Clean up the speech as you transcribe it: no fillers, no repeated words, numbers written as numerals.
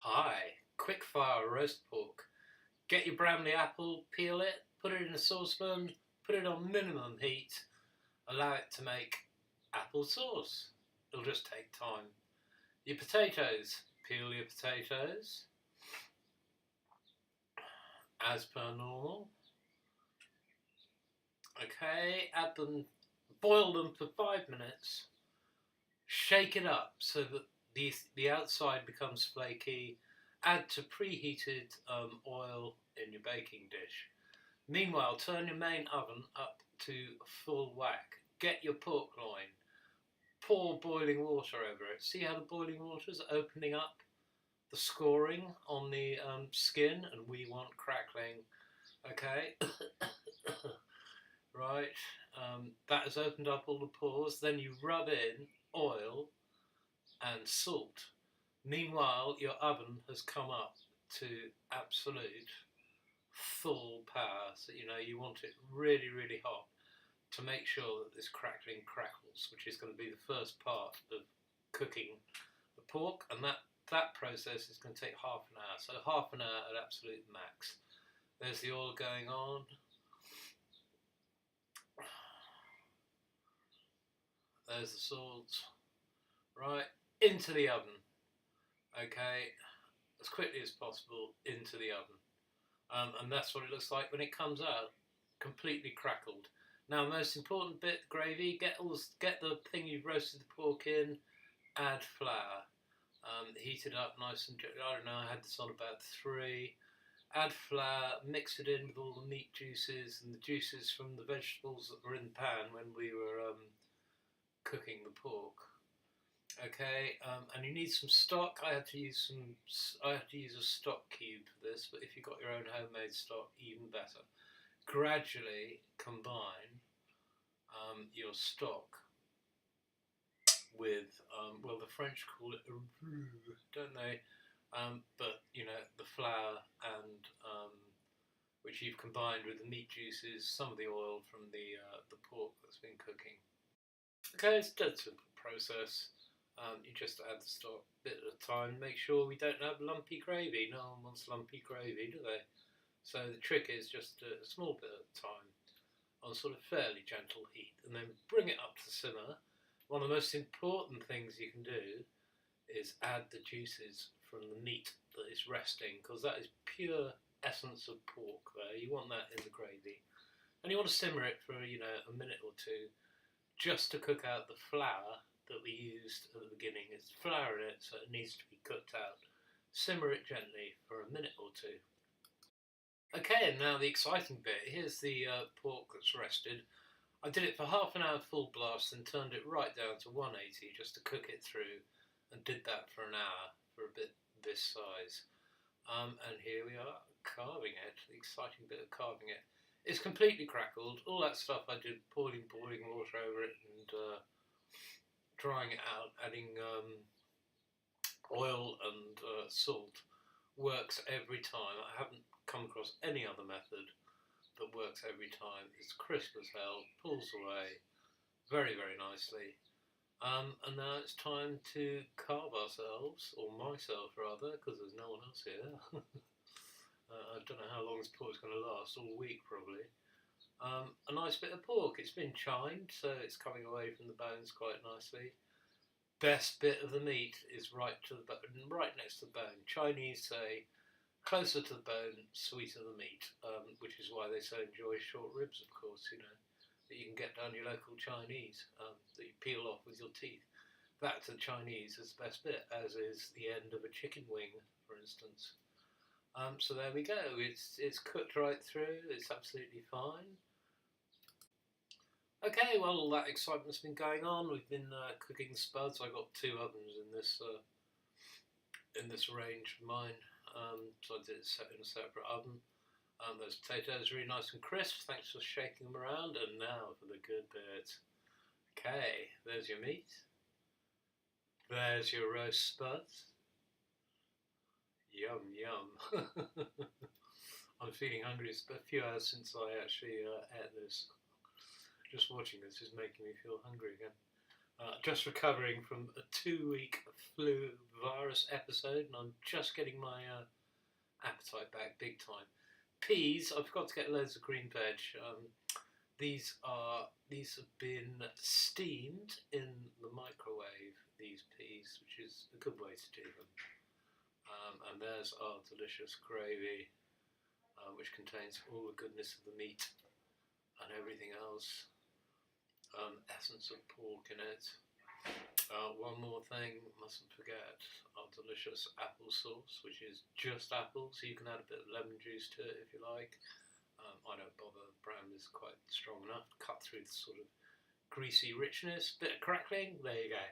Hi, quick fire roast pork. Get your Bramley apple, peel it, put it in a saucepan, put it on minimum heat, allow it to make apple sauce. It'll just take time. Your potatoes, peel your potatoes as per normal. Okay, add them, boil them for 5 minutes, shake it up so that the outside becomes flaky. Add to preheated oil in your baking dish. Meanwhile, turn your main oven up to full whack. Get your pork loin. Pour boiling water over it. See how the boiling water is opening up the scoring on the skin, and we want crackling. Okay, right. That has opened up all the pores. Then you rub in oil and salt. Meanwhile, your oven has come up to absolute full power. So you want it really, really hot to make sure that this crackling crackles, which is going to be the first part of cooking the pork, and that process is going to take half an hour. So half an hour at absolute max. There's the oil going on. There's the salt. Right, into the oven. Okay, as quickly as possible into the oven. And that's what it looks like when it comes out, completely crackled. Now, most important bit, gravy. Get the thing you've roasted the pork in. Add flour. Heat it up nice and gently. I don't know. I had this on about 3. Add flour. Mix it in with all the meat juices and the juices from the vegetables that were in the pan when we were cooking the pork. Okay, and you need some stock. I had to use a stock cube for this, but if you've got your own homemade stock, even better. Gradually combine your stock with, well, the French call it a roux, don't they? But the flour and which you've combined with the meat juices, some of the oil from the pork that's been cooking. Okay, it's a dead simple process. You just add the stock a bit at a time. Make sure we don't have lumpy gravy. No one wants lumpy gravy, do they? So the trick is just a small bit at a time on sort of fairly gentle heat, and then bring it up to simmer. One of the most important things you can do is add the juices from the meat that is resting, because that is pure essence of pork there. You want that in the gravy. And you want to simmer it for, a minute or two, just to cook out the flour that we used at the beginning. It's flour in it, so it needs to be cooked out. Simmer it gently for a minute or two. Okay, and now the exciting bit. Here's the pork that's rested. I did it for half an hour full blast and turned it right down to 180 just to cook it through, and did that for an hour for a bit this size. And here we are, carving it, the exciting bit of carving it. It's completely crackled. All that stuff I did, boiling water over it and drying it out, adding oil and salt, works every time. I haven't come across any other method that works every time. It's crisp as hell, pulls away very, very nicely. And now it's time to carve ourselves, or myself rather, because there's no one else here. I don't know how long this pork's going to last, all week probably. A nice bit of pork. It's been chined, so it's coming away from the bones quite nicely. Best bit of the meat is right to the bone, right next to the bone. Chinese say, closer to the bone, sweeter the meat, which is why they so enjoy short ribs, of course, that you can get down your local Chinese, that you peel off with your teeth. That to the Chinese is the best bit, as is the end of a chicken wing, for instance. So there we go. It's cooked right through. It's absolutely fine. Okay, well, all that excitement's been going on. We've been cooking spuds. I got 2 ovens in this range of mine, so I did it in a separate oven. Those potatoes are really nice and crisp. Thanks for shaking them around. And now for the good bit. Okay, there's your meat. There's your roast spuds. Yum, yum. I'm feeling hungry. It's a few hours since I actually ate this. Just watching this is making me feel hungry again. Just recovering from a 2-week flu virus episode, and I'm just getting my appetite back big time. Peas, I forgot to get loads of green veg. These have been steamed in the microwave. These peas, which is a good way to do them. And there's our delicious gravy, which contains all the goodness of the meat and everything else. Essence of pork in it. One more thing, mustn't forget our delicious apple sauce, which is just apples. You can add a bit of lemon juice to it if you like. I don't bother, the brown is quite strong enough to cut through the sort of greasy richness. Bit of crackling, there you go.